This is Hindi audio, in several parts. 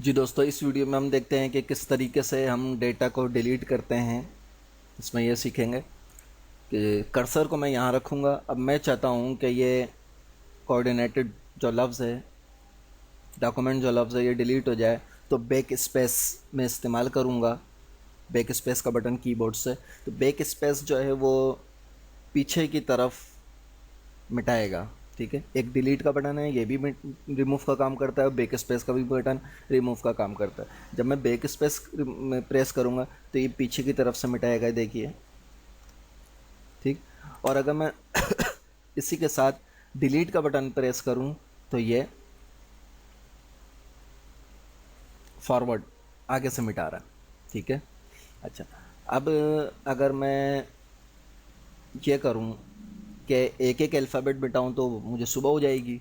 जी दोस्तों, इस वीडियो में हम देखते हैं कि किस तरीके से हम डेटा को डिलीट करते हैं। इसमें यह सीखेंगे कि कर्सर को मैं यहाँ रखूँगा। अब मैं चाहता हूँ कि ये कोऑर्डिनेटेड जो लफ्ज़ है, डॉक्यूमेंट जो लफ्ज़ है, ये डिलीट हो जाए, तो बैक स्पेस में इस्तेमाल करूँगा। बैक स्पेस का बटन कीबोर्ड से, तो बैक स्पेस जो है वो पीछे की तरफ मिटाएगा। ठीक है, एक डिलीट का बटन है, ये भी रिमूव का काम करता है। बैक स्पेस का भी बटन रिमूव का काम करता है। जब मैं बैक स्पेस में प्रेस करूँगा तो ये पीछे की तरफ से मिटाएगा, देखिए। ठीक, और अगर मैं इसी के साथ डिलीट का बटन प्रेस करूँ तो ये फॉरवर्ड आगे से मिटा रहा है। ठीक है, अच्छा। अब अगर मैं ये करूँ कि एक एक अल्फ़ाबेट मिटाऊँ तो मुझे सुबह हो जाएगी,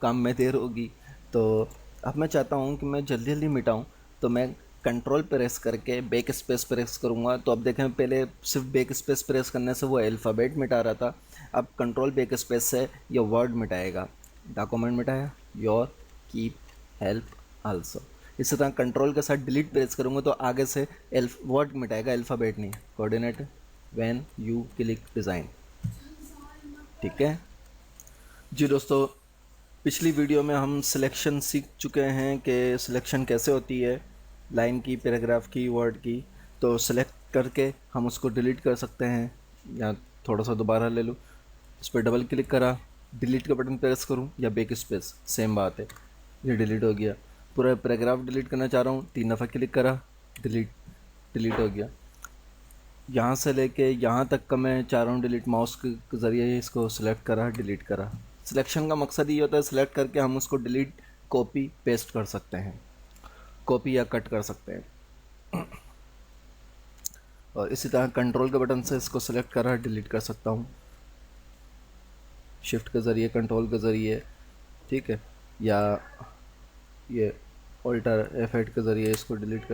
काम में देर होगी। तो अब मैं चाहता हूँ कि मैं जल्दी जल्दी मिटाऊँ, तो मैं कंट्रोल प्रेस करके बैक स्पेस प्रेस करूँगा। तो अब देखें, पहले सिर्फ बैक स्पेस प्रेस करने से वो अल्फ़ाबेट मिटा रहा था, अब कंट्रोल बैक स्पेस से ये वर्ड मिटाएगा। डॉक्यूमेंट मिटाया, योर, कीप, हेल्प, आल्सो। इसी तरह कंट्रोल के साथ डिलीट प्रेस करूँगा तो आगे से वर्ड मिटाएगा, अल्फ़ाबेट नहीं। Coordinate when you click design. ठीक है जी दोस्तों, पिछली वीडियो में हम सिलेक्शन सीख चुके हैं कि सिलेक्शन कैसे होती है, लाइन की, पैराग्राफ की, वर्ड की। तो सिलेक्ट करके हम उसको डिलीट कर सकते हैं। या थोड़ा सा दोबारा ले लूँ, इस पर डबल क्लिक करा, डिलीट का बटन प्रेस करूँ या बैक स्पेस, सेम बात है, ये डिलीट हो गया। पूरा पैराग्राफ डिलीट करना चाह रहा हूँ, 3 दफ़ा क्लिक करा, डिलीट, डिलीट हो गया। यहाँ से लेके यहाँ तक का मैं चाह रहा हूँ डिलीट, माउस के ज़रिए इसको सिलेक्ट करा, डिलीट करा। सिलेक्शन का मकसद ये होता है, सिलेक्ट करके हम उसको डिलीट, कॉपी, पेस्ट कर सकते हैं, कॉपी या कट कर सकते हैं। और इसी तरह कंट्रोल के बटन से इसको सिलेक्ट करा, डिलीट कर सकता हूँ, शिफ्ट के ज़रिए, कंट्रोल के ज़रिए। ठीक है, या ये ऑल्टर F8 के ज़रिए इसको डिलीट कर